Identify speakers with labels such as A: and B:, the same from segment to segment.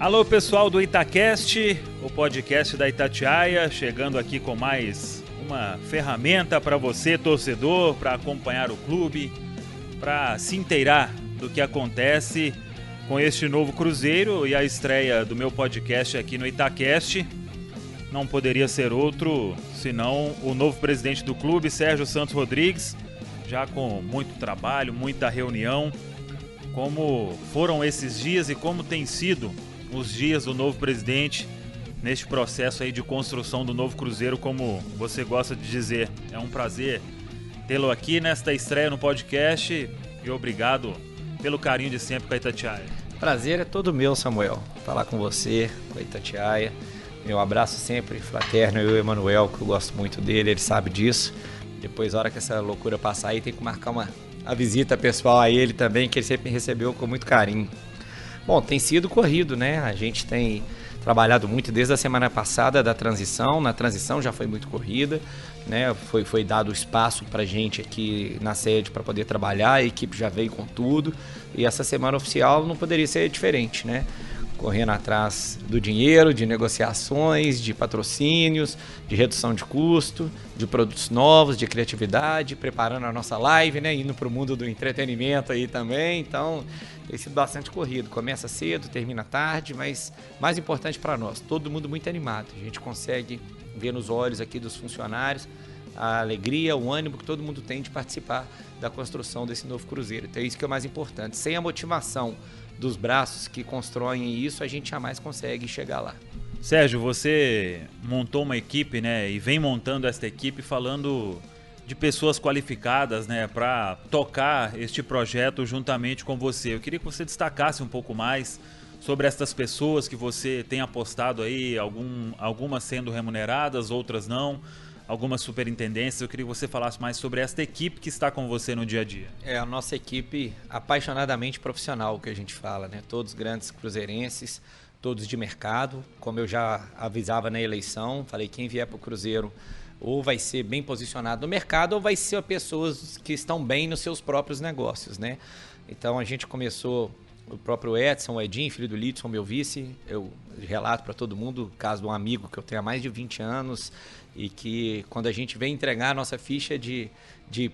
A: Alô pessoal do Itacast, o podcast da Itatiaia, chegando aqui com mais uma ferramenta para você, torcedor, para acompanhar o clube, para se inteirar do que acontece com este novo Cruzeiro e a estreia do meu podcast aqui no Itacast. Não poderia ser outro senão o novo presidente do clube, Sérgio Santos Rodrigues, já com muito trabalho, muita reunião. Como foram esses dias e como tem sido os dias do novo presidente neste processo aí de construção do novo Cruzeiro, como você gosta de dizer. É um prazer tê-lo aqui nesta estreia no podcast e obrigado pelo carinho de sempre com a Itatiaia.
B: Prazer é todo meu, Samuel, falar com você, com a Itatiaia. Meu abraço sempre fraterno, eu e o Emanuel, que eu gosto muito dele, ele sabe disso. Depois, na hora que essa loucura passar aí, tem que marcar uma visita pessoal a ele também, que ele sempre me recebeu com muito carinho. Bom, tem sido corrido, né? A gente tem trabalhado muito desde a semana passada da transição. Na transição já foi muito corrida, né? Foi dado espaço pra gente aqui na sede para poder trabalhar, a equipe já veio com tudo. E essa semana oficial não poderia ser diferente, né? Correndo atrás do dinheiro, de negociações, de patrocínios, de redução de custo, de produtos novos, de criatividade, preparando a nossa live, né? Indo para o mundo do entretenimento aí também. Então, tem sido bastante corrido. Começa cedo, termina tarde, mas mais importante para nós, todo mundo muito animado. A gente consegue ver nos olhos aqui dos funcionários a alegria, o ânimo que todo mundo tem de participar da construção desse novo Cruzeiro. Então, é isso que é o mais importante. Sem a motivação dos braços que constroem isso, a gente jamais consegue chegar lá.
A: Sérgio, você montou uma equipe, né, e vem montando esta equipe falando de pessoas qualificadas, né, para tocar este projeto juntamente com você. Eu queria que você destacasse um pouco mais sobre estas pessoas que você tem apostado aí, algumas sendo remuneradas, outras não, algumas superintendências. Eu queria que você falasse mais sobre esta equipe que está com você no dia a dia.
B: É a nossa equipe apaixonadamente profissional, que a gente fala, né? Todos grandes cruzeirenses, todos de mercado. Como eu já avisava na eleição, falei, quem vier para o Cruzeiro ou vai ser bem posicionado no mercado ou vai ser pessoas que estão bem nos seus próprios negócios, né? Então a gente começou, o próprio Edson, o Edinho, filho do Lidson, meu vice. Eu relato para todo mundo o caso de um amigo que eu tenho há mais de 20 anos e que quando a gente vem entregar a nossa ficha de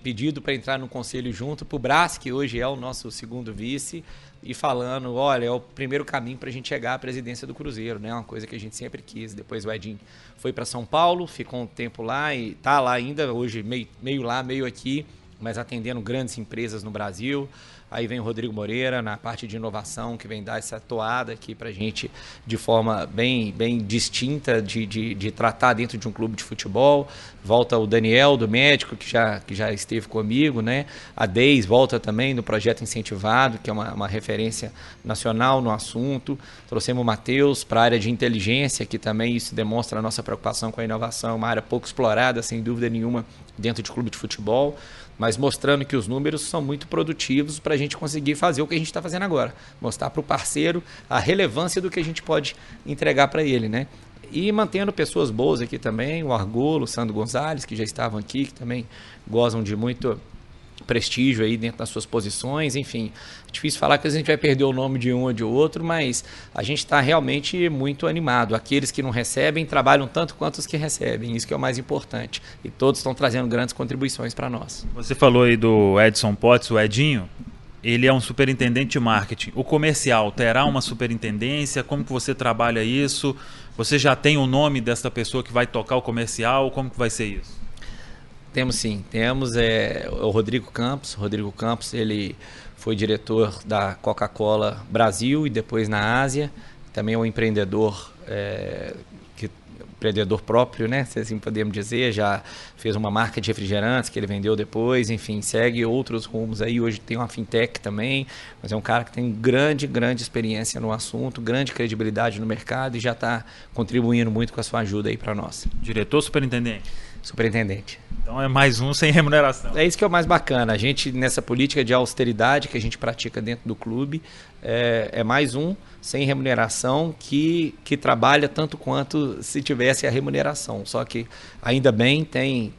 B: pedido para entrar no conselho junto para o Brás, que hoje é o nosso segundo vice, e falando, olha, é o primeiro caminho para a gente chegar à presidência do Cruzeiro, né? Uma coisa que a gente sempre quis. Depois o Edinho foi para São Paulo, ficou um tempo lá e está lá ainda, hoje meio lá, meio aqui, mas atendendo grandes empresas no Brasil. Aí vem o Rodrigo Moreira na parte de inovação, que vem dar essa toada aqui pra gente de forma bem distinta de tratar dentro de um clube de futebol. Volta o Daniel, do médico, que já esteve comigo, né? A Deis volta também no projeto Incentivado, que é uma referência nacional no assunto. Trouxemos o Matheus para a área de inteligência, que também isso demonstra a nossa preocupação com a inovação, uma área pouco explorada, sem dúvida nenhuma, dentro de clube de futebol, mas mostrando que os números são muito produtivos para a gente conseguir fazer o que a gente está fazendo agora. Mostrar para o parceiro a relevância do que a gente pode entregar para ele, né? E mantendo pessoas boas aqui também, o Argolo, o Sandro Gonzalez, que já estavam aqui, que também gozam de muito prestígio aí dentro das suas posições, enfim. É difícil falar que a gente vai perder o nome de um ou de outro, mas a gente está realmente muito animado. Aqueles que não recebem trabalham tanto quanto os que recebem, isso que é o mais importante. E todos estão trazendo grandes contribuições para nós.
A: Você falou aí do Edson Potts, o Edinho. Ele é um superintendente de marketing. O comercial terá uma superintendência? Como que você trabalha isso? Você já tem o nome dessa pessoa que vai tocar o comercial? Como que vai ser isso?
B: Temos sim, temos o Rodrigo Campos. Rodrigo Campos, ele foi diretor da Coca-Cola Brasil e depois na Ásia. Também é um empreendedor, empreendedor próprio, né? Se assim podemos dizer, já fez uma marca de refrigerantes que ele vendeu depois, enfim, segue outros rumos aí. Hoje tem uma fintech também, mas é um cara que tem grande experiência no assunto, grande credibilidade no mercado e já está contribuindo muito com a sua ajuda aí para nós.
A: Diretor ou superintendente?
B: Superintendente.
A: Então é mais um sem remuneração.
B: É isso que é o mais bacana. A gente, nessa política de austeridade que a gente pratica dentro do clube, é mais um, sem remuneração que trabalha tanto quanto se tivesse a remuneração. Só que, ainda bem, tem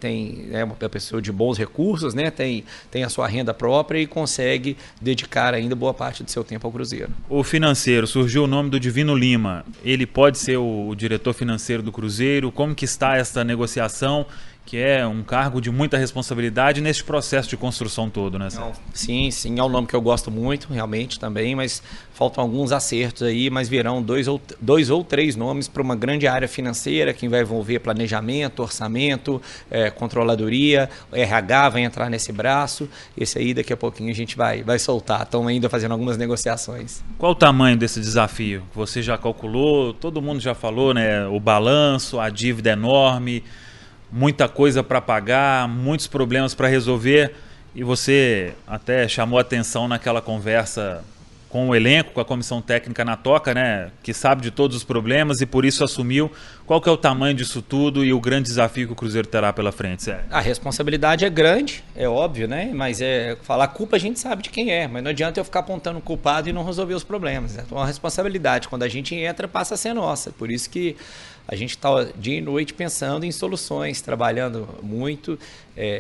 B: uma pessoa de bons recursos, né? Tem a sua renda própria e consegue dedicar ainda boa parte do seu tempo ao Cruzeiro.
A: O financeiro, surgiu o nome do Divino Lima. Ele pode ser o diretor financeiro do Cruzeiro? Como que está essa negociação, que é um cargo de muita responsabilidade nesse processo de construção todo, né?
B: Não, sim, é um nome que eu gosto muito, realmente, também, mas faltam alguns acertos aí, mas virão dois ou três nomes para uma grande área financeira, que vai envolver planejamento, orçamento, controladoria, o RH vai entrar nesse braço, esse aí daqui a pouquinho a gente vai soltar, estão ainda fazendo algumas negociações.
A: Qual o tamanho desse desafio? Você já calculou, todo mundo já falou, né? O balanço, a dívida enorme, muita coisa para pagar, muitos problemas para resolver, e você até chamou atenção naquela conversa com o elenco, com a comissão técnica na toca, né, que sabe de todos os problemas e por isso assumiu. Qual que é o tamanho disso tudo e o grande desafio que o Cruzeiro terá pela frente, Sérgio?
B: A responsabilidade é grande, é óbvio, né? Mas falar culpa a gente sabe de quem é, mas não adianta eu ficar apontando o culpado e não resolver os problemas, né? Então a responsabilidade, quando a gente entra, passa a ser nossa. Por isso que a gente está dia e noite pensando em soluções, trabalhando muito.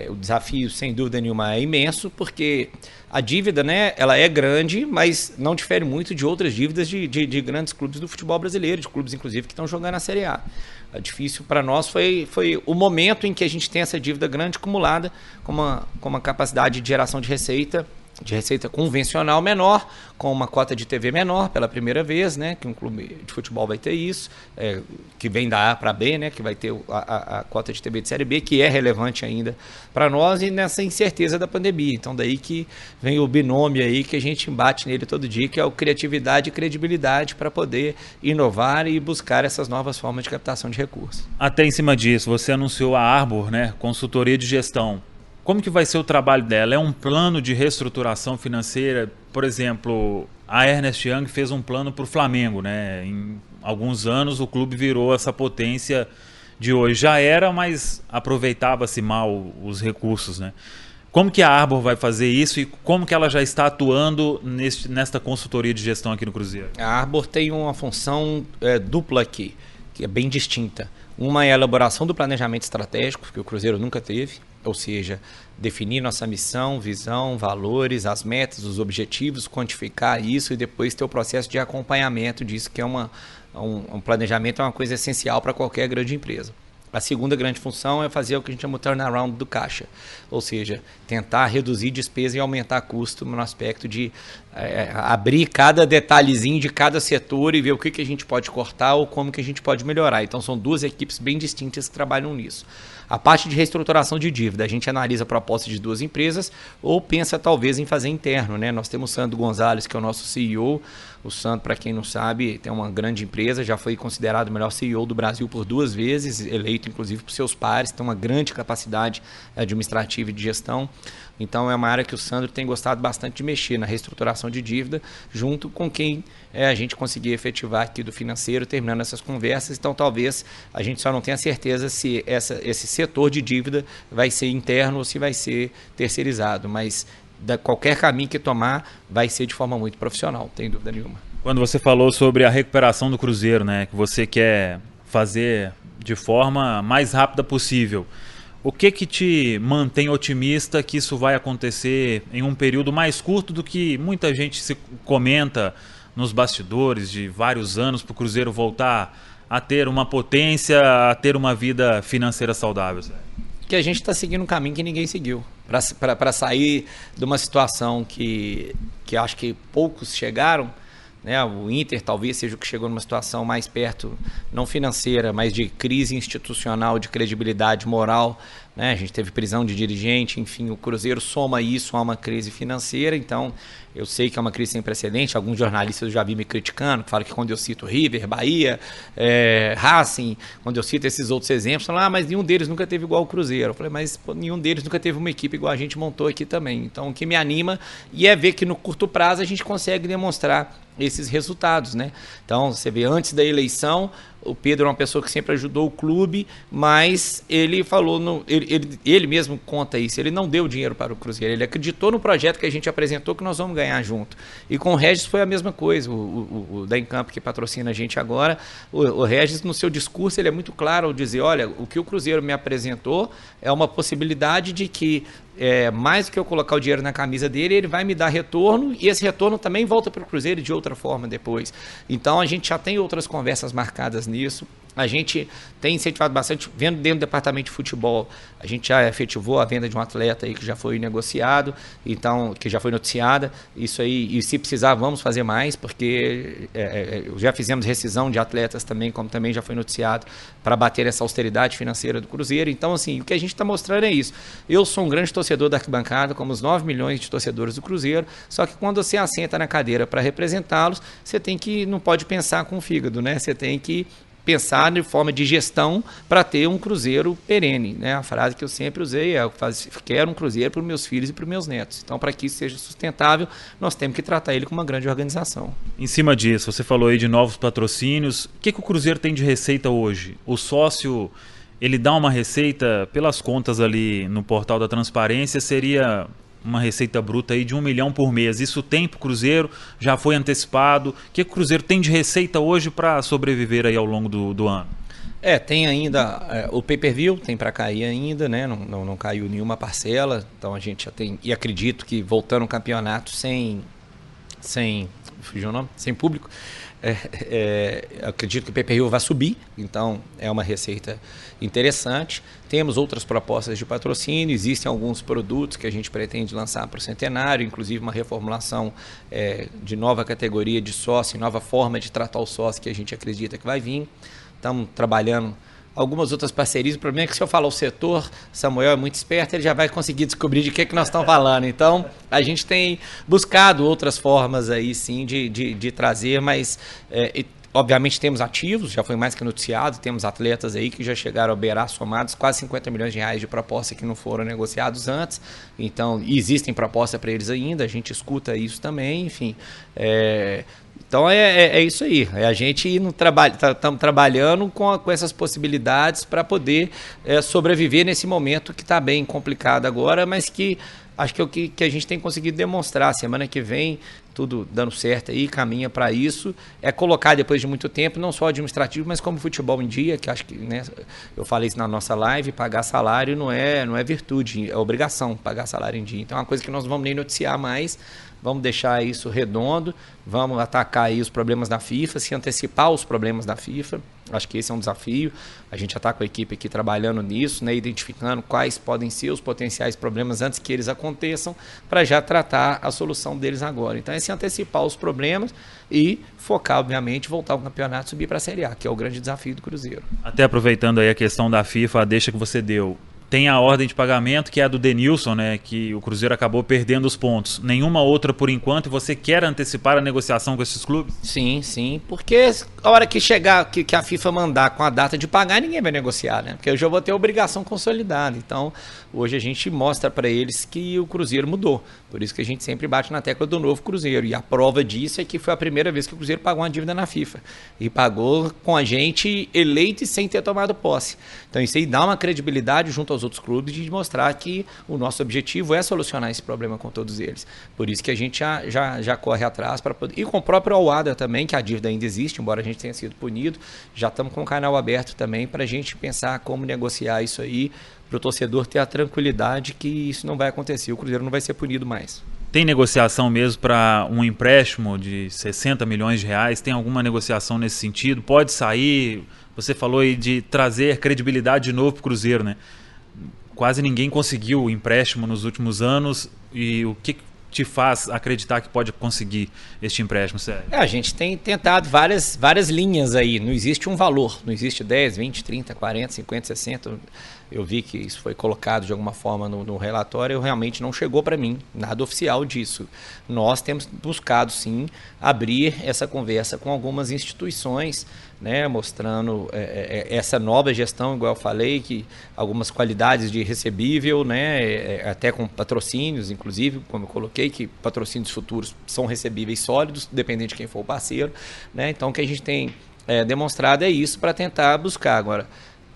B: O desafio, sem dúvida nenhuma, é imenso, porque a dívida, né, ela é grande, mas não difere muito de outras dívidas de grandes clubes do futebol brasileiro, de clubes, inclusive, que estão jogando a Série A. Difícil para nós foi o momento em que a gente tem essa dívida grande acumulada com uma capacidade de geração de receita convencional menor, com uma cota de TV menor pela primeira vez, né, que um clube de futebol vai ter isso, que vem da A para B, né, que vai ter a cota de TV de Série B, que é relevante ainda para nós, e nessa incerteza da pandemia. Então daí que vem o binômio aí que a gente embate nele todo dia, que é o criatividade e credibilidade para poder inovar e buscar essas novas formas de captação de recursos.
A: Até em cima disso, você anunciou a Arbor, né, consultoria de gestão. Como que vai ser o trabalho dela? É um plano de reestruturação financeira? Por exemplo, a Ernest Young fez um plano para o Flamengo, né? Em alguns anos o clube virou essa potência de hoje. Já era, mas aproveitava-se mal os recursos, né? Como que a Arbor vai fazer isso e como que ela já está atuando nesta consultoria de gestão aqui no Cruzeiro?
B: A Arbor tem uma função dupla aqui, que é bem distinta. Uma é a elaboração do planejamento estratégico, que o Cruzeiro nunca teve, ou seja, definir nossa missão, visão, valores, as metas, os objetivos, quantificar isso e depois ter o processo de acompanhamento disso, que é um planejamento, é uma coisa essencial para qualquer grande empresa. A segunda grande função é fazer o que a gente chama de turnaround do caixa, ou seja, tentar reduzir despesa e aumentar custo no aspecto de abrir cada detalhezinho de cada setor e ver o que a gente pode cortar ou como que a gente pode melhorar. Então são duas equipes bem distintas que trabalham nisso. A parte de reestruturação de dívida, a gente analisa propostas de duas empresas ou pensa talvez em fazer interno, né? Nós temos o Sandro Gonzalez, que é o nosso CEO. O Sandro, para quem não sabe, tem uma grande empresa, já foi considerado o melhor CEO do Brasil por 2 vezes, eleito inclusive por seus pares, tem uma grande capacidade administrativa e de gestão. Então é uma área que o Sandro tem gostado bastante de mexer na reestruturação de dívida, junto com quem a gente conseguir efetivar aqui do financeiro, terminando essas conversas. Então talvez a gente só não tenha certeza se esse setor de dívida vai ser interno ou se vai ser terceirizado, mas qualquer caminho que tomar vai ser de forma muito profissional, sem dúvida nenhuma.
A: Quando você falou sobre a recuperação do Cruzeiro, né, que você quer fazer de forma mais rápida possível, o que te mantém otimista que isso vai acontecer em um período mais curto do que muita gente se comenta nos bastidores de vários anos para o Cruzeiro voltar a ter uma potência, a ter uma vida financeira saudável?
B: Que a gente está seguindo um caminho que ninguém seguiu. Para sair de uma situação que acho que poucos chegaram, né? O Inter talvez seja o que chegou numa situação mais perto, não financeira, mas de crise institucional, de credibilidade moral, né? A gente teve prisão de dirigente, enfim, o Cruzeiro soma isso a uma crise financeira. Então eu sei que é uma crise sem precedente. Alguns jornalistas eu já vi me criticando, que falam que quando eu cito River, Bahia, Racing, quando eu cito esses outros exemplos, falam, mas nenhum deles nunca teve igual o Cruzeiro. Eu falei, mas nenhum deles nunca teve uma equipe igual a gente montou aqui também. Então o que me anima é ver que no curto prazo a gente consegue demonstrar esses resultados, né? Então você vê, antes da eleição, O Pedro é uma pessoa que sempre ajudou o clube, mas ele falou, ele mesmo conta isso, ele não deu dinheiro para o Cruzeiro, ele acreditou no projeto que a gente apresentou que nós vamos ganhar junto. E com o Regis foi a mesma coisa, o da Encampo que patrocina a gente agora, o Regis no seu discurso ele é muito claro ao dizer, olha, o que o Cruzeiro me apresentou é uma possibilidade de que mais do que eu colocar o dinheiro na camisa dele, ele vai me dar retorno e esse retorno também volta para o Cruzeiro de outra forma depois. Então a gente já tem outras conversas marcadas nisso. A gente tem incentivado bastante, vendo dentro do departamento de futebol, a gente já efetivou a venda de um atleta aí que já foi negociado, então, que já foi noticiada. Isso aí, e se precisar, vamos fazer mais, porque já fizemos rescisão de atletas também, como também já foi noticiado, para bater essa austeridade financeira do Cruzeiro. Então, assim, o que a gente está mostrando é isso. Eu sou um grande torcedor da arquibancada, como os 9 milhões de torcedores do Cruzeiro, só que quando você assenta na cadeira para representá-los, você não pode pensar com o fígado, né? Você tem que pensar de forma de gestão para ter um Cruzeiro perene, né? A frase que eu sempre usei é: quero um Cruzeiro para os meus filhos e para os meus netos. Então, para que isso seja sustentável, nós temos que tratar ele como uma grande organização.
A: Em cima disso, você falou aí de novos patrocínios. O que o Cruzeiro tem de receita hoje? O sócio, ele dá uma receita, pelas contas ali no portal da transparência, seria uma receita bruta aí de 1 milhão por mês. Isso tem para o Cruzeiro? Já foi antecipado? O que o Cruzeiro tem de receita hoje para sobreviver aí ao longo do ano?
B: Tem ainda o pay-per-view, tem para cair ainda, né? Não caiu nenhuma parcela, então a gente já tem, e acredito que voltando ao campeonato sem fugiu o nome? Sem público, acredito que o pay-per-view vai subir, então é uma receita interessante. Temos outras propostas de patrocínio, existem alguns produtos que a gente pretende lançar para o Centenário, inclusive uma reformulação de nova categoria de sócio, nova forma de tratar o sócio que a gente acredita que vai vir. Estamos trabalhando algumas outras parcerias. O problema é que se eu falar o setor, Samuel é muito esperto, ele já vai conseguir descobrir de que nós estamos falando. Então, a gente tem buscado outras formas aí sim de trazer, mas obviamente temos ativos, já foi mais que noticiado, temos atletas aí que já chegaram a beirar somados quase 50 milhões de reais de proposta que não foram negociados antes. Então, existem propostas para eles ainda, a gente escuta isso também, enfim. Então é isso aí, a gente estamos trabalhando com essas possibilidades para poder sobreviver nesse momento que está bem complicado agora, mas que acho que é o que a gente tem conseguido demonstrar. Semana que vem, tudo dando certo aí, caminha para isso, colocar depois de muito tempo, não só administrativo, mas como futebol em dia, que acho que, né, eu falei isso na nossa live, pagar salário não é virtude, é obrigação pagar salário em dia. Então é uma coisa que nós não vamos nem noticiar mais, vamos deixar isso redondo, vamos atacar aí os problemas da FIFA, se antecipar os problemas da FIFA. Acho que esse é um desafio. A gente já está com a equipe aqui trabalhando nisso, né, identificando quais podem ser os potenciais problemas antes que eles aconteçam, para já tratar a solução deles agora. Então é se antecipar os problemas e focar, obviamente, voltar ao campeonato e subir para a Série A, que é o grande desafio do Cruzeiro.
A: Até aproveitando aí a questão da FIFA, a deixa que você deu. Tem a ordem de pagamento, que é a do Denilson, né, que o Cruzeiro acabou perdendo os pontos. Nenhuma outra por enquanto, e você quer antecipar a negociação com esses clubes?
B: Sim, porque a hora que chegar, que a FIFA mandar com a data de pagar, ninguém vai negociar, né? Porque eu já vou ter a obrigação consolidada. Então, hoje a gente mostra para eles que o Cruzeiro mudou. Por isso que a gente sempre bate na tecla do novo Cruzeiro. E a prova disso é que foi a primeira vez que o Cruzeiro pagou uma dívida na FIFA. E pagou com a gente eleito e sem ter tomado posse. Então isso aí dá uma credibilidade junto aos outros clubes de mostrar que o nosso objetivo é solucionar esse problema com todos eles. Por isso que a gente já corre atrás para poder... E com o próprio Awada também, que a dívida ainda existe, embora a gente tenha sido punido. Já estamos com o canal aberto também para a gente pensar como negociar isso aí, para o torcedor ter a tranquilidade que isso não vai acontecer, o Cruzeiro não vai ser punido mais.
A: Tem negociação mesmo para um empréstimo de 60 milhões de reais? Tem alguma negociação nesse sentido? Pode sair? Você falou aí de trazer credibilidade de novo para o Cruzeiro, né? Quase ninguém conseguiu o empréstimo nos últimos anos. E o que te faz acreditar que pode conseguir este empréstimo, Sérgio?
B: A gente tem tentado várias linhas aí, não existe um valor, não existe 10, 20, 30, 40, 50, 60, eu vi que isso foi colocado de alguma forma no relatório, realmente não chegou para mim nada oficial disso. Nós temos buscado sim abrir essa conversa com algumas instituições, né, mostrando essa nova gestão, igual eu falei, que algumas qualidades de recebível, né, até com patrocínios, inclusive, como eu coloquei, que patrocínios futuros são recebíveis sólidos, dependendo de quem for o parceiro, né, então que a gente tem demonstrado é isso para tentar buscar. Agora,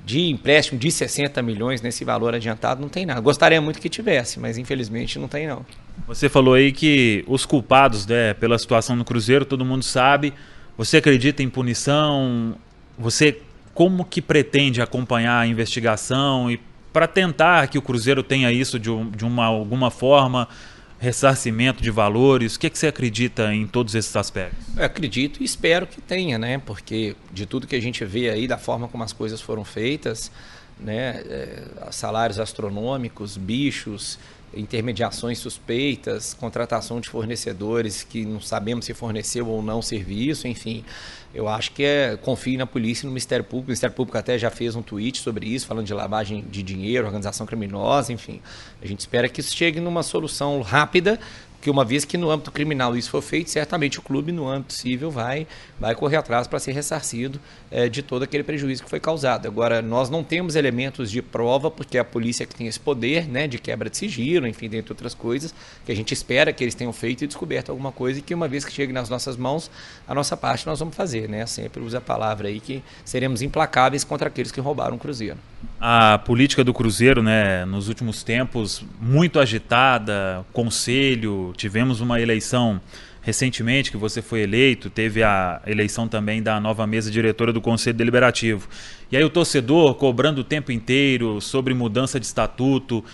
B: de empréstimo de 60 milhões nesse valor adiantado, não tem nada. Gostaria muito que tivesse, mas infelizmente não tem não.
A: Você falou aí que os culpados, né, pela situação no Cruzeiro, todo mundo sabe. Você acredita em punição? Você como que pretende acompanhar a investigação e para tentar que o Cruzeiro tenha isso de alguma forma, ressarcimento de valores? O que você acredita em todos esses aspectos?
B: Eu acredito e espero que tenha, né? Porque de tudo que a gente vê aí, da forma como as coisas foram feitas, né? Salários astronômicos, bichos, intermediações suspeitas, contratação de fornecedores que não sabemos se forneceu ou não serviço, enfim. Eu acho que confie na polícia e no Ministério Público. O Ministério Público até já fez um tweet sobre isso, falando de lavagem de dinheiro, organização criminosa, enfim. A gente espera que isso chegue numa solução rápida, porque uma vez que no âmbito criminal isso for feito, certamente o clube no âmbito civil vai correr atrás para ser ressarcido de todo aquele prejuízo que foi causado. Agora, nós não temos elementos de prova, porque é a polícia que tem esse poder, né, de quebra de sigilo, enfim, dentre outras coisas, que a gente espera que eles tenham feito e descoberto alguma coisa e que uma vez que chegue nas nossas mãos, a nossa parte nós vamos fazer, né? Sempre usa a palavra aí que seremos implacáveis contra aqueles que roubaram o Cruzeiro.
A: A política do Cruzeiro, né, nos últimos tempos, muito agitada, conselho, tivemos uma eleição recentemente que você foi eleito, teve a eleição também da nova mesa diretora do Conselho Deliberativo. E aí o torcedor cobrando o tempo inteiro sobre mudança de estatuto,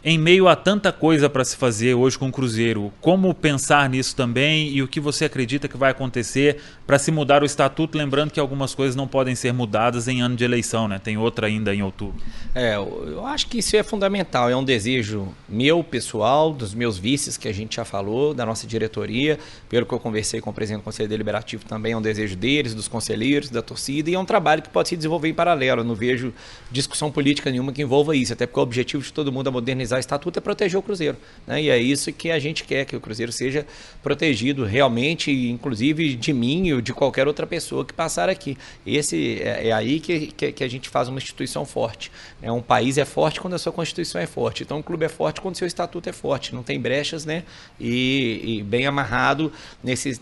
A: em meio a tanta coisa para se fazer hoje com o Cruzeiro. Como pensar nisso também e o que você acredita que vai acontecer para se mudar o estatuto, lembrando que algumas coisas não podem ser mudadas em ano de eleição, né? Tem outra ainda em outubro.
B: Eu acho que isso é fundamental, é um desejo meu, pessoal, dos meus vices que a gente já falou, da nossa diretoria, pelo que eu conversei com o presidente do Conselho Deliberativo também, é um desejo deles, dos conselheiros, da torcida, e é um trabalho que pode se desenvolver em paralelo. Eu não vejo discussão política nenhuma que envolva isso, até porque o objetivo de todo mundo é modernizar o estatuto é proteger o Cruzeiro, né? E é isso que a gente quer, que o Cruzeiro seja protegido realmente, inclusive de mim ou de qualquer outra pessoa que passar aqui. Esse é aí que a gente faz uma instituição forte. Um país é forte quando a sua Constituição é forte. Então, o clube é forte quando o seu estatuto é forte. Não tem brechas, né? E bem amarrado nesses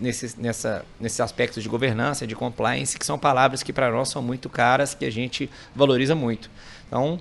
B: aspectos de governança, de compliance, que são palavras que para nós são muito caras, que a gente valoriza muito. Então,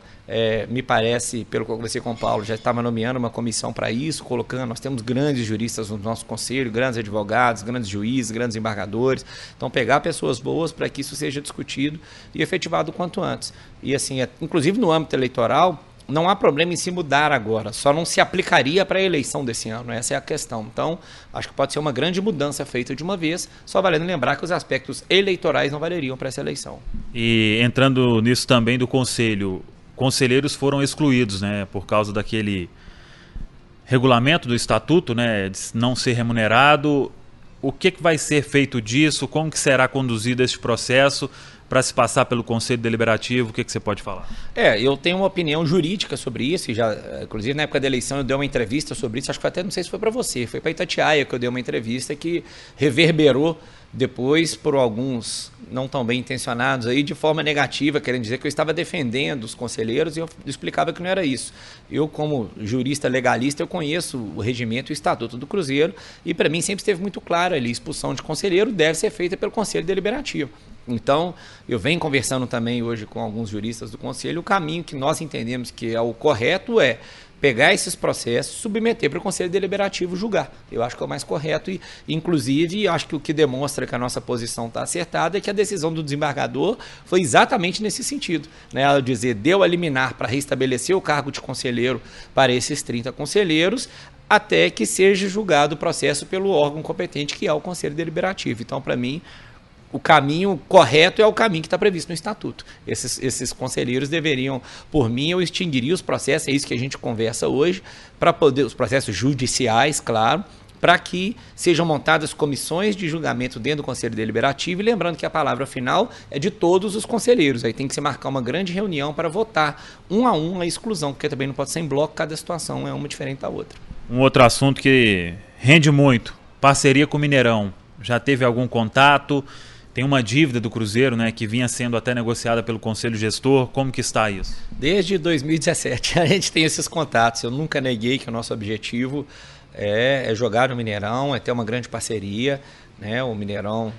B: me parece, pelo que eu conversei com o Paulo, já estava nomeando uma comissão para isso, colocando, nós temos grandes juristas no nosso conselho, grandes advogados, grandes juízes, grandes embargadores. Então, pegar pessoas boas para que isso seja discutido e efetivado o quanto antes. E assim, inclusive no âmbito eleitoral, não há problema em se mudar agora, só não se aplicaria para a eleição desse ano, essa é a questão. Então, acho que pode ser uma grande mudança feita de uma vez, só valendo lembrar que os aspectos eleitorais não valeriam para essa eleição.
A: E entrando nisso também do conselho, conselheiros foram excluídos, né, por causa daquele regulamento do estatuto, né, de não ser remunerado. O que vai ser feito disso? Como que será conduzido esse processo para se passar pelo Conselho Deliberativo? O que você pode falar?
B: Eu tenho uma opinião jurídica sobre isso, e já, inclusive na época da eleição eu dei uma entrevista sobre isso, acho que até não sei se foi para você, foi para Itatiaia que eu dei uma entrevista que reverberou depois por alguns não tão bem intencionados aí de forma negativa, querendo dizer que eu estava defendendo os conselheiros e eu explicava que não era isso. Eu, como jurista legalista, eu conheço o regimento e o estatuto do Cruzeiro e para mim sempre esteve muito claro ali, a expulsão de conselheiro deve ser feita pelo Conselho Deliberativo. Então, eu venho conversando também hoje com alguns juristas do Conselho, o caminho que nós entendemos que é o correto é pegar esses processos, submeter para o Conselho Deliberativo julgar. Eu acho que é o mais correto e, inclusive, acho que o que demonstra que a nossa posição está acertada é que a decisão do desembargador foi exatamente nesse sentido, né? Ela dizer, deu a liminar para restabelecer o cargo de conselheiro para esses 30 conselheiros, até que seja julgado o processo pelo órgão competente, que é o Conselho Deliberativo. Então, para mim, o caminho correto é o caminho que está previsto no Estatuto. Esses conselheiros deveriam, por mim, eu extinguiria os processos, é isso que a gente conversa hoje, para poder, os processos judiciais, claro, para que sejam montadas comissões de julgamento dentro do Conselho Deliberativo, e lembrando que a palavra final é de todos os conselheiros. Aí tem que se marcar uma grande reunião para votar um a um a exclusão, porque também não pode ser em bloco, cada situação é uma diferente da outra.
A: Um outro assunto que rende muito, parceria com o Mineirão. Já teve algum contato? Tem uma dívida do Cruzeiro, né, que vinha sendo até negociada pelo Conselho Gestor. Como que está isso?
B: Desde 2017 a gente tem esses contatos. Eu nunca neguei que o nosso objetivo é jogar no Mineirão, é ter uma grande parceria. né? O Mineirão,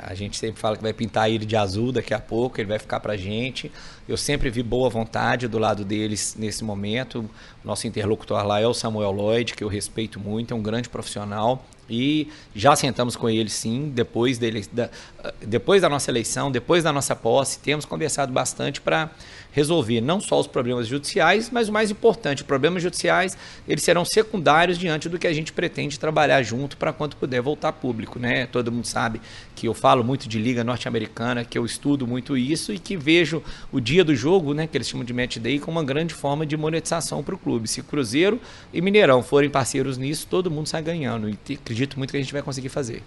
B: a gente sempre fala que vai pintar ele de azul daqui a pouco, ele vai ficar pra gente. Eu sempre vi boa vontade do lado deles nesse momento. O nosso interlocutor lá é o Samuel Lloyd, que eu respeito muito, é um grande profissional. E já sentamos com ele, sim, depois da nossa eleição, depois da nossa posse, temos conversado bastante para resolver não só os problemas judiciais, mas o mais importante, os problemas judiciais, eles serão secundários diante do que a gente pretende trabalhar junto para quando puder voltar público, né? Todo mundo sabe que eu falo muito de Liga Norte-Americana, que eu estudo muito isso e que vejo o dia do jogo, né, que eles chamam de Match Day, como uma grande forma de monetização para o clube. Se Cruzeiro e Mineirão forem parceiros nisso, todo mundo sai ganhando e acredito muito que a gente vai conseguir fazer.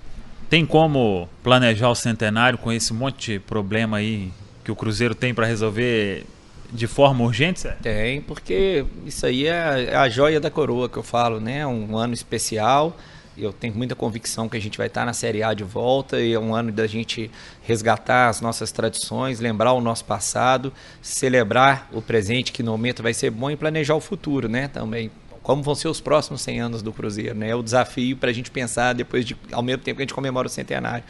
A: Tem como planejar o centenário com esse monte de problema aí que o Cruzeiro tem para resolver de forma urgente, Sérgio?
B: Tem, porque isso aí é a joia da coroa que eu falo, né? Um ano especial. Eu tenho muita convicção que a gente vai estar na Série A de volta e é um ano da gente resgatar as nossas tradições, lembrar o nosso passado, celebrar o presente, que no momento vai ser bom, e planejar o futuro, né? Também. Como vão ser os próximos 100 anos do Cruzeiro, né? É o desafio para a gente pensar depois ao mesmo tempo que a gente comemora o centenário.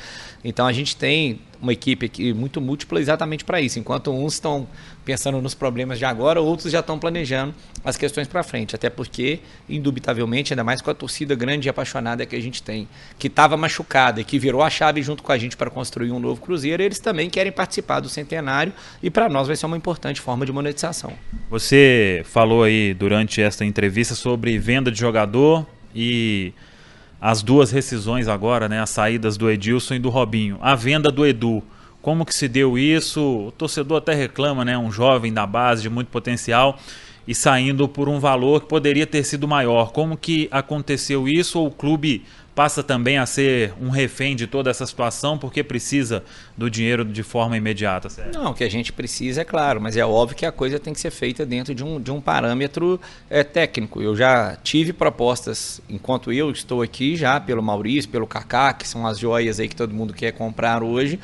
B: Então a gente tem uma equipe aqui muito múltipla exatamente para isso. Enquanto uns estão pensando nos problemas de agora, outros já estão planejando as questões para frente. Até porque, indubitavelmente, ainda mais com a torcida grande e apaixonada que a gente tem, que estava machucada e que virou a chave junto com a gente para construir um novo Cruzeiro, eles também querem participar do centenário e para nós vai ser uma importante forma de monetização.
A: Você falou aí durante esta entrevista sobre venda de jogador e as duas rescisões agora, né, as saídas do Edilson e do Robinho. A venda do Edu, como que se deu isso? O torcedor até reclama, né, um jovem da base de muito potencial e saindo por um valor que poderia ter sido maior. Como que aconteceu isso? Ou o clube passa também a ser um refém de toda essa situação porque precisa do dinheiro de forma imediata? Certo?
B: Não, o que a gente precisa, é claro, mas é óbvio que a coisa tem que ser feita dentro de um parâmetro técnico. Eu já tive propostas, enquanto eu estou aqui, já pelo Maurício, pelo Kaká, que são as joias aí que todo mundo quer comprar hoje,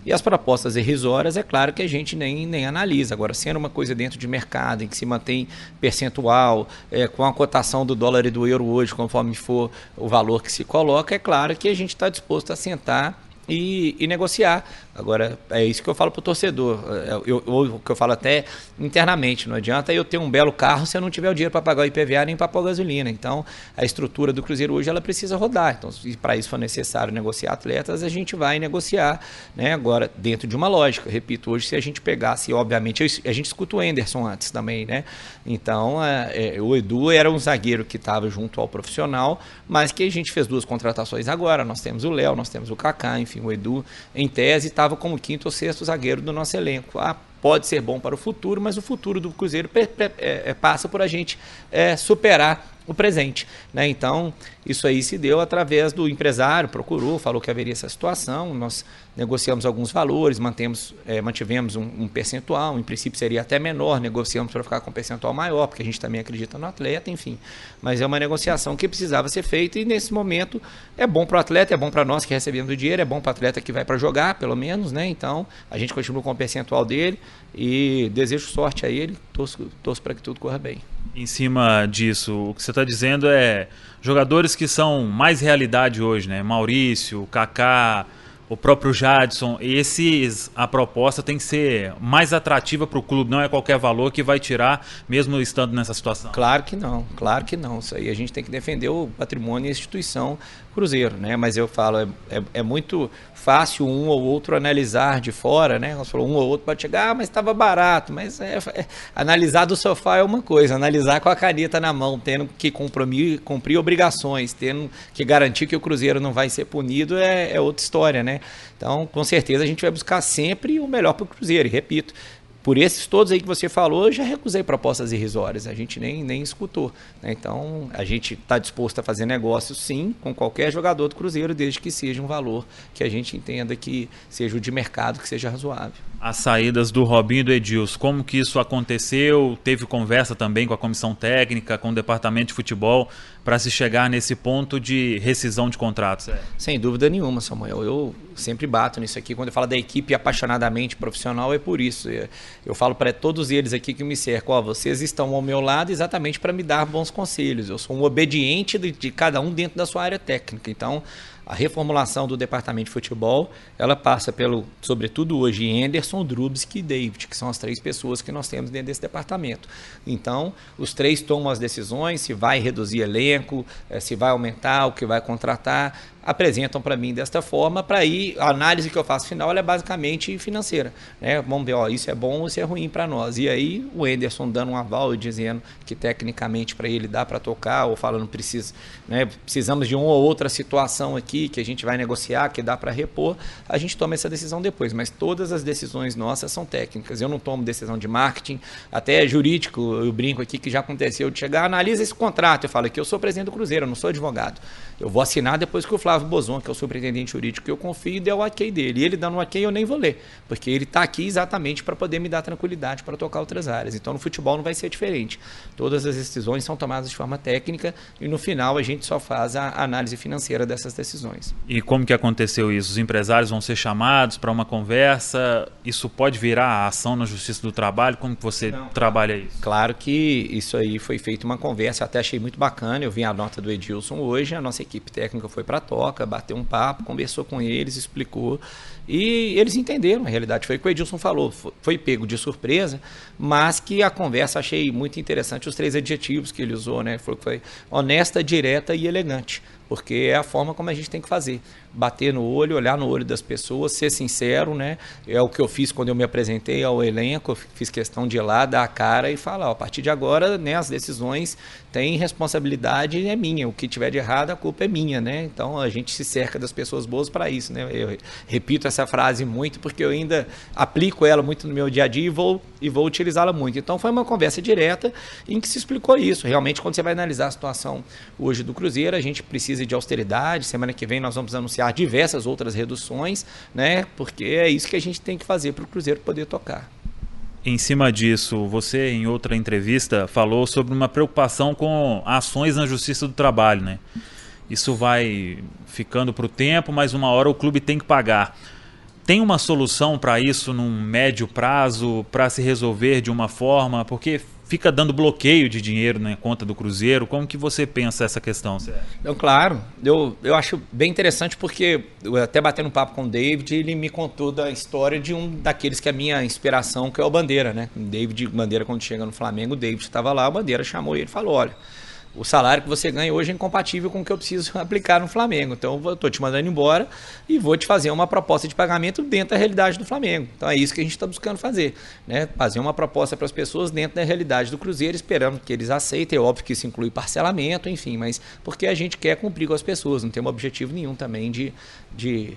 B: e as propostas irrisórias, é claro que a gente nem analisa. Agora, sendo uma coisa dentro de mercado, em que se mantém percentual, com a cotação do dólar e do euro hoje, conforme for o valor que se coloca, é claro que a gente está disposto a sentar e negociar. Agora, é isso que eu falo para o torcedor, o que eu falo até internamente, não adianta eu ter um belo carro se eu não tiver o dinheiro para pagar o IPVA nem para pôr gasolina. Então, a estrutura do Cruzeiro hoje ela precisa rodar. Então, se para isso for necessário negociar atletas, a gente vai negociar, né? Agora, dentro de uma lógica. Repito, hoje se a gente pegasse, obviamente, a gente escuta o Anderson antes também, né? Então, o Edu era um zagueiro que estava junto ao profissional, mas que a gente fez duas contratações agora. Nós temos o Léo, nós temos o Kaká, enfim, o Edu, em tese, estava como quinto ou sexto zagueiro do nosso elenco. Pode ser bom para o futuro, mas o futuro do Cruzeiro passa por a gente superar o presente, né? Então, isso aí se deu através do empresário, procurou, falou que haveria essa situação, nós negociamos alguns valores, mantivemos um percentual, em princípio seria até menor, negociamos para ficar com um percentual maior, porque a gente também acredita no atleta, enfim. Mas é uma negociação que precisava ser feita e nesse momento é bom para o atleta, é bom para nós que recebemos o dinheiro, é bom para o atleta que vai para jogar, pelo menos, né? Então, a gente continua com o percentual dele e desejo sorte a ele, torço para que tudo corra bem.
A: Em cima disso, o que você está dizendo é jogadores que são mais realidade hoje, né? Maurício, Kaká, o próprio Jadson, a proposta tem que ser mais atrativa para o clube, não é qualquer valor que vai tirar, mesmo estando nessa situação.
B: Claro que não, claro que não. Isso aí a gente tem que defender o patrimônio e a instituição Cruzeiro, né? Mas eu falo, é muito fácil um ou outro analisar de fora, né? Nós falamos, um ou outro pode chegar, mas estava barato. Mas analisar do sofá é uma coisa, analisar com a caneta na mão, tendo que cumprir obrigações, tendo que garantir que o Cruzeiro não vai ser punido, é outra história, né? Então, com certeza, a gente vai buscar sempre o melhor para o Cruzeiro. E repito, por esses todos aí que você falou, eu já recusei propostas irrisórias, a gente nem escutou, né? Então, a gente está disposto a fazer negócio, sim, com qualquer jogador do Cruzeiro, desde que seja um valor que a gente entenda que seja o de mercado, que seja razoável.
A: As saídas do Robinho e do Edilson, como que isso aconteceu? Teve conversa também com a comissão técnica, com o departamento de futebol, para se chegar nesse ponto de rescisão de contratos?
B: Sem dúvida nenhuma, Samuel. Eu sempre bato nisso aqui. Quando eu falo da equipe apaixonadamente profissional, é por isso. Eu falo para todos eles aqui que me cercam, vocês estão ao meu lado exatamente para me dar bons conselhos. Eu sou um obediente de cada um dentro da sua área técnica. Então, A reformulação do departamento de futebol, ela passa pelo, sobretudo hoje, Anderson, Drubsky e David, que são as 3 pessoas que nós temos dentro desse departamento. Então, os 3 tomam as decisões, se vai reduzir elenco, se vai aumentar, o que vai contratar, apresentam para mim desta forma, para aí a análise que eu faço final ela é basicamente financeira, né? Vamos ver, ó, isso é bom ou isso é ruim para nós. E aí o Anderson dando um aval e dizendo que tecnicamente para ele dá para tocar, ou falando precisa, né, precisamos de uma ou outra situação aqui que a gente vai negociar, que dá para repor, a gente toma essa decisão depois, mas todas as decisões nossas são técnicas. Eu não tomo decisão de marketing, até jurídico, eu brinco aqui que já aconteceu de chegar, analisa esse contrato, eu falo que eu sou presidente do Cruzeiro, eu não sou advogado. Eu vou assinar depois que o Flávio Bozon, que é o superintendente jurídico que eu confio, deu o ok dele. E ele dando o ok, eu nem vou ler, porque ele está aqui exatamente para poder me dar tranquilidade para tocar outras áreas. Então, no futebol não vai ser diferente. Todas as decisões são tomadas de forma técnica e, no final, a gente só faz a análise financeira dessas decisões.
A: E como que aconteceu isso? Os empresários vão ser chamados para uma conversa? Isso pode virar a ação na Justiça do Trabalho? Como que você trabalha isso?
B: Claro que isso aí foi feito uma conversa, até achei muito bacana. Eu vi a nota do Edilson hoje, a nossa equipe técnica foi para a toca, bateu um papo, conversou com eles, explicou e eles entenderam a realidade. Foi o que o Edilson falou, foi pego de surpresa, mas que a conversa achei muito interessante, os 3 adjetivos que ele usou, né? Foi honesta, direta e elegante, porque é a forma como a gente tem que fazer. Bater no olho, olhar no olho das pessoas, ser sincero, né? É o que eu fiz quando eu me apresentei ao elenco, eu fiz questão de ir lá, dar a cara e falar, ó, a partir de agora, né, as decisões têm responsabilidade, é minha, o que tiver de errado, a culpa é minha, né? Então a gente se cerca das pessoas boas para isso, né? Eu repito essa frase muito porque eu ainda aplico ela muito no meu dia a dia e vou utilizá-la muito. Então foi uma conversa direta em que se explicou isso. Realmente, quando você vai analisar a situação hoje do Cruzeiro, a gente precisa de austeridade, semana que vem nós vamos anunciar diversas outras reduções, né? Porque é isso que a gente tem que fazer para o Cruzeiro poder tocar.
A: Em cima disso, você em outra entrevista falou sobre uma preocupação com ações na Justiça do Trabalho, né? Isso vai ficando para o tempo, mas uma hora o clube tem que pagar. Tem uma solução para isso num médio prazo, para se resolver de uma forma? Porque fica dando bloqueio de dinheiro na conta do Cruzeiro. Como que você pensa essa questão, Sérgio?
B: Então, claro, eu acho bem interessante porque, eu até batendo um papo com o David, ele me contou da história de um daqueles que é a minha inspiração, que é o Bandeira, né? O David Bandeira, quando chega no Flamengo, o David estava lá, o Bandeira chamou ele e falou, olha, o salário que você ganha hoje é incompatível com o que eu preciso aplicar no Flamengo. Então, eu estou te mandando embora e vou te fazer uma proposta de pagamento dentro da realidade do Flamengo. Então, é isso que a gente está buscando fazer, né? Fazer uma proposta para as pessoas dentro da realidade do Cruzeiro, esperando que eles aceitem. É óbvio que isso inclui parcelamento, enfim, mas porque a gente quer cumprir com as pessoas. Não tem um objetivo nenhum também de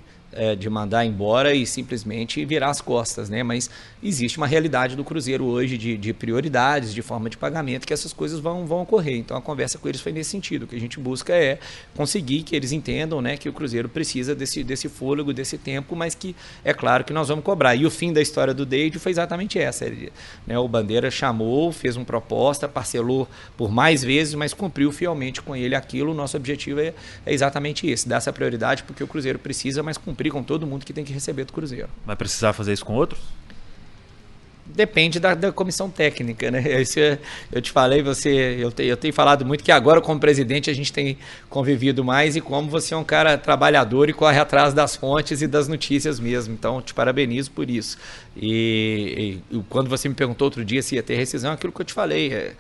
B: mandar embora e simplesmente virar as costas, né? Mas existe uma realidade do Cruzeiro hoje de prioridades, de forma de pagamento, que essas coisas vão ocorrer. Então a conversa com eles foi nesse sentido. O que a gente busca é conseguir que eles entendam, né, que o Cruzeiro precisa desse fôlego, desse tempo, mas que é claro que nós vamos cobrar. E o fim da história do David foi exatamente essa. Ele, né, o Bandeira chamou, fez uma proposta, parcelou por mais vezes, mas cumpriu fielmente com ele aquilo. O nosso objetivo é exatamente esse, dar essa prioridade, porque o Cruzeiro precisa, mas cumprir com todo mundo que tem que receber do Cruzeiro.
A: Vai precisar fazer isso com outros?
B: Depende da comissão técnica, né? Eu te falei, eu tenho falado muito que agora, como presidente, a gente tem convivido mais e como você é um cara trabalhador e corre atrás das fontes e das notícias mesmo. Então, te parabenizo por isso. E quando você me perguntou outro dia se ia ter rescisão, aquilo que eu te falei,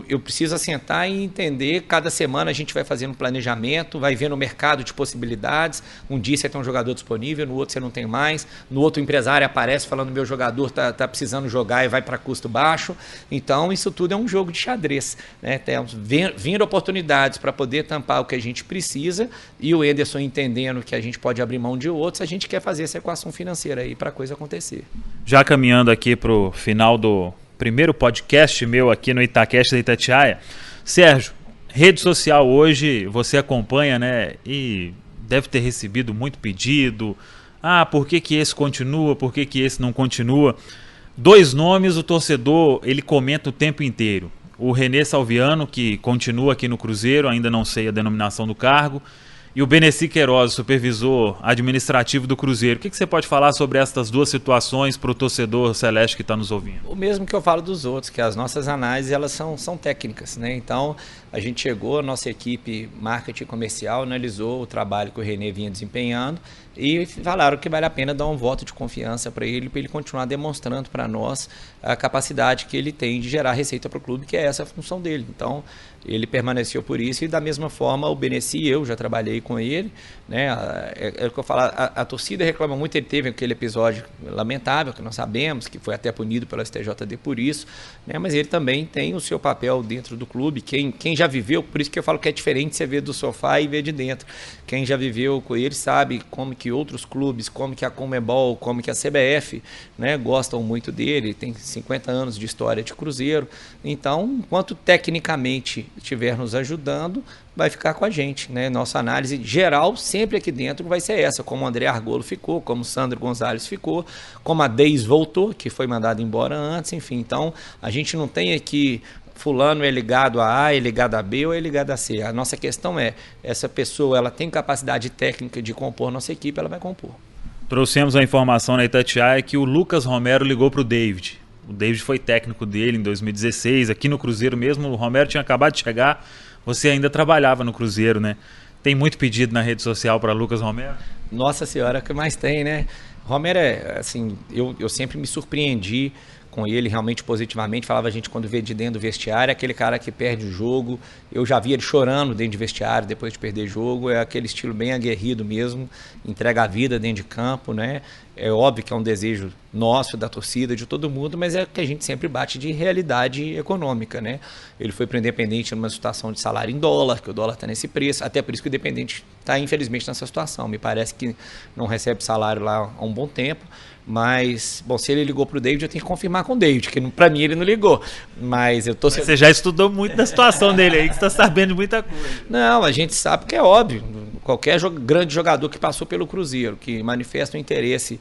B: eu preciso assentar e entender. Cada semana a gente vai fazendo um planejamento, vai vendo o mercado de possibilidades. Um dia você tem um jogador disponível, no outro você não tem mais. No outro, o empresário aparece falando: meu jogador tá precisando jogar e vai para custo baixo. Então, isso tudo é um jogo de xadrez, né? Temos vindo oportunidades para poder tampar o que a gente precisa e o Anderson entendendo que a gente pode abrir mão de outros. A gente quer fazer essa equação financeira aí para a coisa acontecer.
A: Já caminhando aqui para o final do primeiro podcast meu aqui no Itacast da Itatiaia. Sérgio, rede social hoje você acompanha, né? E deve ter recebido muito pedido. Ah, por que esse continua? Por que esse não continua? 2 nomes o torcedor ele comenta o tempo inteiro. O René Salviano, que continua aqui no Cruzeiro, ainda não sei a denominação do cargo. e o Beneci Queiroz, supervisor administrativo do Cruzeiro. O que você pode falar sobre estas duas situações para o torcedor celeste que está nos ouvindo?
B: O mesmo que eu falo dos outros, que as nossas análises elas são técnicas, né? Então a gente chegou, a nossa equipe marketing comercial analisou o trabalho que o René vinha desempenhando e falaram que vale a pena dar um voto de confiança para ele continuar demonstrando para nós a capacidade que ele tem de gerar receita para o clube, que é essa a função dele. Então ele permaneceu por isso e da mesma forma o Beneci, eu já trabalhei com ele, né? É o que eu falo, a torcida reclama muito, ele teve aquele episódio lamentável que nós sabemos, que foi até punido pela STJD por isso, né? Mas ele também tem o seu papel dentro do clube, quem já viveu, por isso que eu falo que é diferente você ver do sofá e ver de dentro. Quem já viveu com ele sabe como que outros clubes, como que a Conmebol, como que a CBF, né, gostam muito dele, tem 50 anos de história de Cruzeiro, então, enquanto tecnicamente estiver nos ajudando, vai ficar com a gente, né? Nossa análise geral sempre aqui dentro vai ser essa, como o André Argolo ficou, como o Sandro Gonzalez ficou, como a Deis voltou, que foi mandada embora antes, enfim. Então, a gente não tem aqui fulano é ligado a A, é ligado a B ou é ligado a C. A nossa questão é, essa pessoa ela tem capacidade técnica de compor nossa equipe, ela vai compor.
A: Trouxemos a informação na Itatiaia que o Lucas Romero ligou para o David. O David foi técnico dele em 2016, aqui no Cruzeiro mesmo. O Romero tinha acabado de chegar, você ainda trabalhava no Cruzeiro, né? Tem muito pedido na rede social para Lucas Romero?
B: Nossa senhora, o que mais tem, né? Romero é, assim, eu sempre me surpreendi com ele realmente positivamente, falava a gente quando vê de dentro do vestiário, é aquele cara que perde o jogo, eu já vi ele chorando dentro de vestiário depois de perder jogo, é aquele estilo bem aguerrido mesmo, entrega a vida dentro de campo, né? É óbvio que é um desejo nosso, da torcida, de todo mundo, mas é que a gente sempre bate de realidade econômica, né? Ele foi para o Independente numa situação de salário em dólar, que o dólar está nesse preço, até por isso que o Independente está infelizmente nessa situação, me parece que não recebe salário lá há um bom tempo, mas, bom, se ele ligou para o David, eu tenho que confirmar com o David, que para mim ele não ligou, mas eu tô...
A: Você já estudou muito da situação dele aí, que você está sabendo de muita coisa.
B: Não, a gente sabe que é óbvio, qualquer grande jogador que passou pelo Cruzeiro, que manifesta o interesse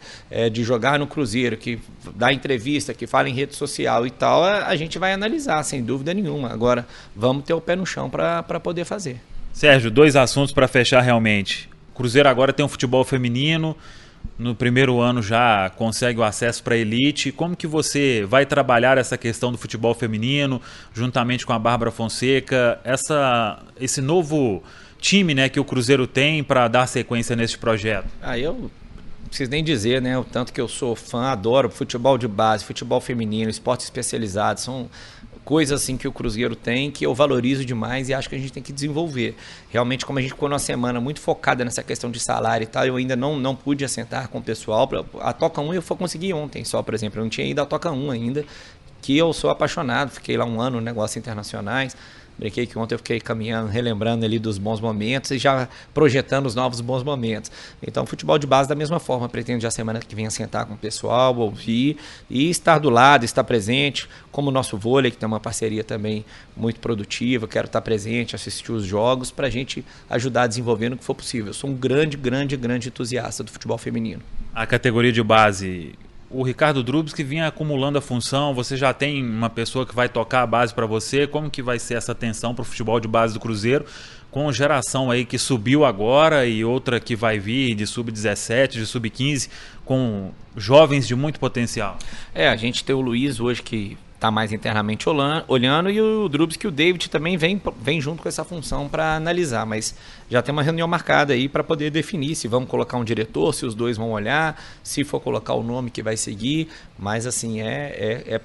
B: de jogar no Cruzeiro, que dá entrevista, que fala em rede social e tal, a gente vai analisar, sem dúvida nenhuma. Agora, vamos ter o pé no chão para poder fazer.
A: Sérgio, 2 assuntos para fechar realmente. O Cruzeiro agora tem um futebol feminino, no primeiro ano já consegue o acesso para a elite. Como que você vai trabalhar essa questão do futebol feminino, juntamente com a Bárbara Fonseca, esse novo time, né, que o Cruzeiro tem para dar sequência nesse projeto?
B: Eu não preciso nem dizer, né, o tanto que eu sou fã, adoro futebol de base, futebol feminino, esporte especializado, são coisas assim que o Cruzeiro tem, que eu valorizo demais e acho que a gente tem que desenvolver. Realmente, como a gente ficou numa semana muito focada nessa questão de salário e tal, eu ainda não pude assentar com o pessoal. A Toca 1 eu consegui ontem só, por exemplo, eu não tinha ido à Toca 1 ainda, que eu sou apaixonado, fiquei lá 1 ano em negócios internacionais. Brinquei que ontem eu fiquei caminhando, relembrando ali dos bons momentos e já projetando os novos bons momentos. Então, futebol de base da mesma forma, pretendo já semana que vem sentar com o pessoal, ouvir e estar do lado, estar presente, como o nosso vôlei, que tem uma parceria também muito produtiva, quero estar presente, assistir os jogos, para a gente ajudar a desenvolver no que for possível. Eu sou um grande entusiasta do futebol feminino.
A: A categoria de base... O Ricardo Drubs que vinha acumulando a função, você já tem uma pessoa que vai tocar a base para você, como que vai ser essa atenção para o futebol de base do Cruzeiro, com geração aí que subiu agora e outra que vai vir de sub-17, de sub-15, com jovens de muito potencial?
B: A gente tem o Luiz hoje que está mais internamente olhando e o Drubs que o David também vem junto com essa função para analisar, mas já tem uma reunião marcada aí para poder definir se vamos colocar um diretor, se os dois vão olhar, se for colocar o nome que vai seguir, mas assim,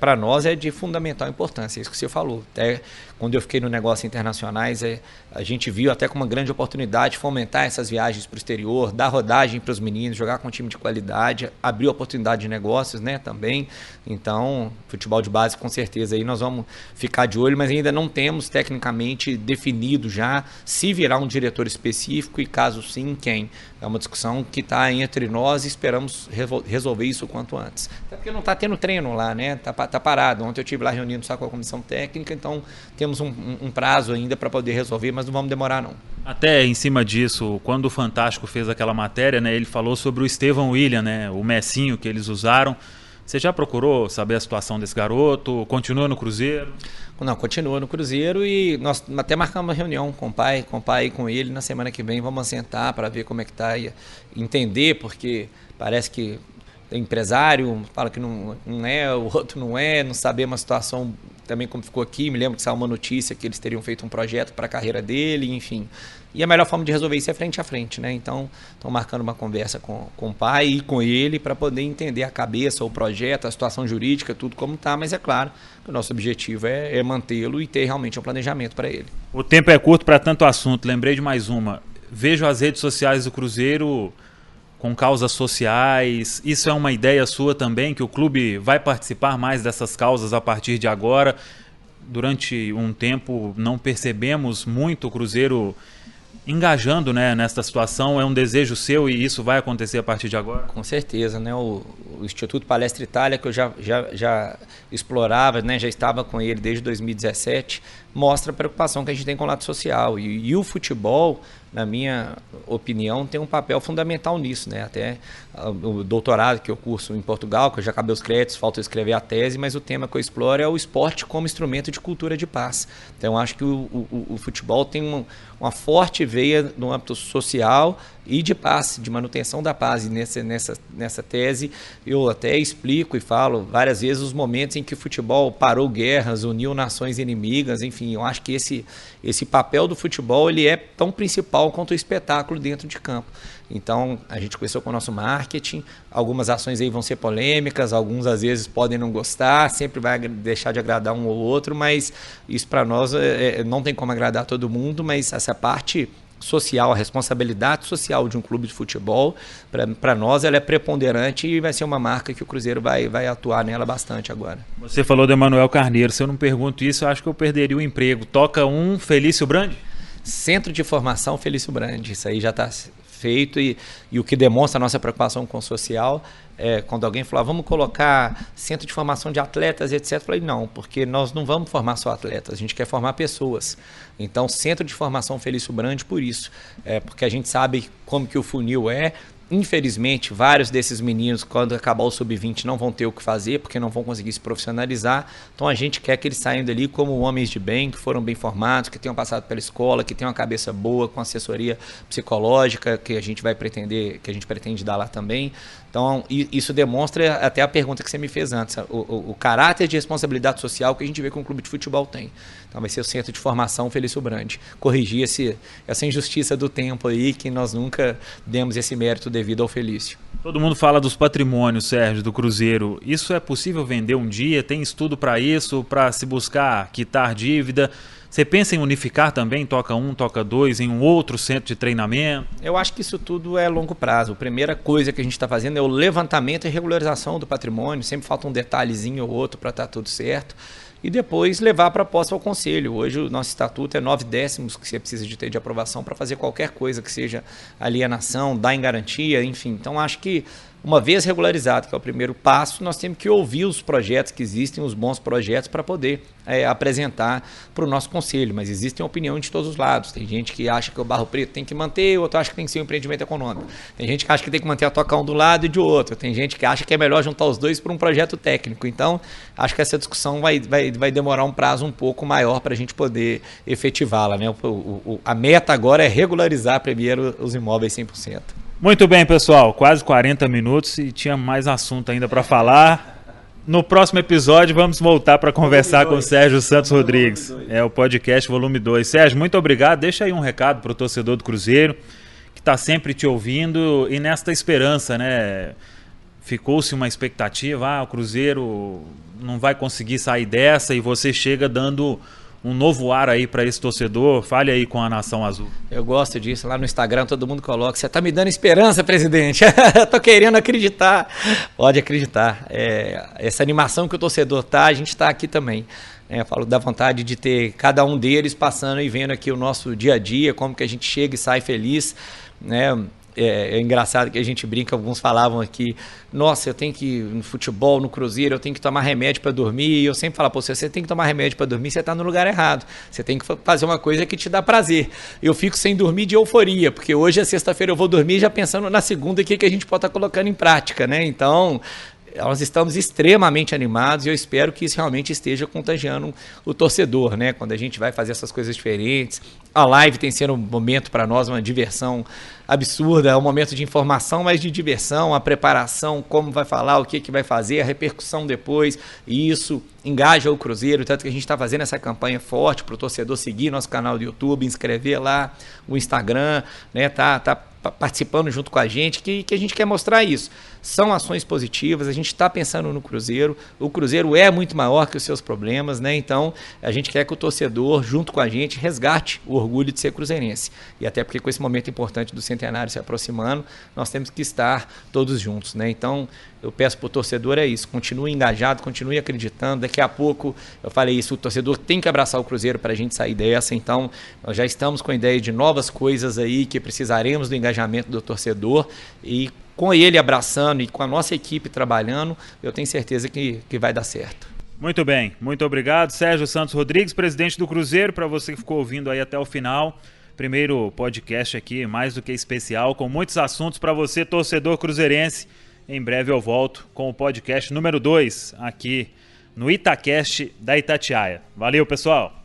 B: para nós é de fundamental importância, é isso que você falou. Até quando eu fiquei no negócio internacionais, a gente viu até como uma grande oportunidade fomentar essas viagens para o exterior, dar rodagem para os meninos, jogar com um time de qualidade, abrir oportunidade de negócios, né, também. Então, futebol de base com certeza aí nós vamos ficar de olho, mas ainda não temos tecnicamente definido já se virá um diretor específico e caso sim, quem. É uma discussão que está entre nós e esperamos resolver isso o quanto antes. Até porque não está tendo treino lá, né? Tá parado. Ontem eu estive lá reunindo só com a comissão técnica, então temos um prazo ainda para poder resolver, mas não vamos demorar não.
A: Até em cima disso, quando o Fantástico fez aquela matéria, né, ele falou sobre o Estevão William, né, o Messinho que eles usaram. Você já procurou saber a situação desse garoto? Continua no Cruzeiro?
B: Não, continua no Cruzeiro e nós até marcamos uma reunião com o pai e com ele na semana que vem. Vamos sentar para ver como é que está e entender, porque parece que tem empresário, fala que não é, o outro não sabemos a situação também como ficou aqui. Me lembro que saiu uma notícia que eles teriam feito um projeto para a carreira dele, enfim. E a melhor forma de resolver isso é frente a frente, né? Então, estão marcando uma conversa com o pai e com ele para poder entender a cabeça, o projeto, a situação jurídica, tudo como está, mas é claro que o nosso objetivo é mantê-lo e ter realmente um planejamento para ele.
A: O tempo é curto para tanto assunto, lembrei de mais uma. Vejo as redes sociais do Cruzeiro com causas sociais. Isso é uma ideia sua também, que o clube vai participar mais dessas causas a partir de agora? Durante um tempo não percebemos muito o Cruzeiro engajando, né, nessa situação. É um desejo seu e isso vai acontecer a partir de agora?
B: Com certeza, né? O Instituto Palestra Itália, que eu já explorava, né, já estava com ele desde 2017, mostra a preocupação que a gente tem com o lado social. E o futebol, na minha opinião, tem um papel fundamental nisso, né? Até o doutorado que eu curso em Portugal, que eu já acabei os créditos, falta eu escrever a tese, mas o tema que eu exploro é o esporte como instrumento de cultura de paz. Então, acho que o futebol tem uma forte veia no âmbito social e de paz, de manutenção da paz. E nessa tese eu até explico e falo várias vezes os momentos em que o futebol parou guerras, uniu nações inimigas, enfim, eu acho que esse papel do futebol ele é tão principal quanto o espetáculo dentro de campo. Então, a gente começou com o nosso marketing, algumas ações aí vão ser polêmicas, alguns às vezes podem não gostar, sempre vai deixar de agradar um ou outro, mas isso para nós não tem como agradar todo mundo, mas essa parte social, a responsabilidade social de um clube de futebol, para nós ela é preponderante e vai ser uma marca que o Cruzeiro vai atuar nela bastante agora.
A: Você falou do Emanuel Carneiro, se eu não pergunto isso, eu acho que eu perderia o emprego. Toca um Felício Brandi?
B: Centro de Formação Felício Brandi, isso aí já está feito e o que demonstra a nossa preocupação com o social é quando alguém falou, vamos colocar centro de formação de atletas, etc. Eu falei, não, porque nós não vamos formar só atletas, a gente quer formar pessoas. Então, Centro de Formação Felício Brandi por isso, porque a gente sabe como que o funil é. Infelizmente, vários desses meninos, quando acabar o sub-20, não vão ter o que fazer, porque não vão conseguir se profissionalizar. Então, a gente quer que eles saiam dali como homens de bem, que foram bem formados, que tenham passado pela escola, que tenham uma cabeça boa, com assessoria psicológica, que a gente pretende dar lá também. Então, isso demonstra até a pergunta que você me fez antes, o caráter de responsabilidade social que a gente vê que um clube de futebol tem. Então, vai ser o Centro de Formação Felício Brandi. Corrigir essa injustiça do tempo aí, que nós nunca demos esse mérito devido ao Felício.
A: Todo mundo fala dos patrimônios, Sérgio, do Cruzeiro. Isso é possível vender um dia? Tem estudo para isso, para se buscar quitar dívida? Você pensa em unificar também, toca um, toca dois, em um outro centro de treinamento?
B: Eu acho que isso tudo é longo prazo. A primeira coisa que a gente está fazendo é o levantamento e regularização do patrimônio. Sempre falta um detalhezinho ou outro para estar tudo certo. E depois levar a proposta ao Conselho. Hoje o nosso estatuto é 9/10 que você precisa de ter de aprovação para fazer qualquer coisa que seja alienação, dar em garantia, enfim. Então acho que uma vez regularizado, que é o primeiro passo, nós temos que ouvir os projetos que existem, os bons projetos, para poder apresentar para o nosso conselho. Mas existem opiniões de todos os lados. Tem gente que acha que o Barro Preto tem que manter, outro acha que tem que ser um empreendimento econômico. Tem gente que acha que tem que manter a Toca um do lado e de outro. Tem gente que acha que é melhor juntar os dois para um projeto técnico. Então, acho que essa discussão vai demorar um prazo um pouco maior para a gente poder efetivá-la, né? A meta agora é regularizar primeiro os imóveis 100%.
A: Muito bem, pessoal, quase 40 minutos e tinha mais assunto ainda para falar. No próximo episódio vamos voltar para conversar com o Sérgio Santos Rodrigues. É o podcast volume 2. Sérgio, muito obrigado. Deixa aí um recado para o torcedor do Cruzeiro, que está sempre te ouvindo e nesta esperança, né? Ficou-se uma expectativa, o Cruzeiro não vai conseguir sair dessa e você chega dando um novo ar aí para esse torcedor. Fale aí com a Nação Azul.
B: Eu gosto disso. Lá no Instagram todo mundo coloca, você está me dando esperança, presidente. Estou querendo acreditar. Pode acreditar. Essa animação que o torcedor tá, a gente está aqui também. Eu falo da vontade de ter cada um deles passando e vendo aqui o nosso dia a dia, como que a gente chega e sai feliz, né? É engraçado que a gente brinca, alguns falavam aqui, nossa, eu tenho que ir no futebol, no Cruzeiro, eu tenho que tomar remédio para dormir, e eu sempre falo, pô, se você tem que tomar remédio para dormir, você está no lugar errado, você tem que fazer uma coisa que te dá prazer. Eu fico sem dormir de euforia, porque hoje é sexta-feira, eu vou dormir já pensando na segunda, o que a gente pode estar colocando em prática, né? Então, nós estamos extremamente animados e eu espero que isso realmente esteja contagiando o torcedor, né? Quando a gente vai fazer essas coisas diferentes. A live tem sido um momento para nós, uma diversão absurda, é um momento de informação, mas de diversão, a preparação, como vai falar, o que vai fazer, a repercussão depois, e isso engaja o Cruzeiro, tanto que a gente está fazendo essa campanha forte para o torcedor seguir nosso canal do YouTube, inscrever lá, o Instagram, né? Tá participando junto com a gente, que a gente quer mostrar isso. São ações positivas, a gente está pensando no Cruzeiro, o Cruzeiro é muito maior que os seus problemas, né? Então a gente quer que o torcedor, junto com a gente, resgate o orgulho de ser cruzeirense. E até porque com esse momento importante do centenário se aproximando, nós temos que estar todos juntos, né? Então eu peço para o torcedor isso, continue engajado, continue acreditando. Daqui a pouco, eu falei isso, o torcedor tem que abraçar o Cruzeiro para a gente sair dessa. Então, nós já estamos com a ideia de novas coisas aí, que precisaremos do engajamento do torcedor. E com ele abraçando e com a nossa equipe trabalhando, eu tenho certeza que vai dar certo.
A: Muito bem, muito obrigado. Sérgio Santos Rodrigues, presidente do Cruzeiro, para você que ficou ouvindo aí até o final. Primeiro podcast aqui, mais do que especial, com muitos assuntos para você, torcedor cruzeirense. Em breve eu volto com o podcast número 2 aqui no Itacast da Itatiaia. Valeu, pessoal!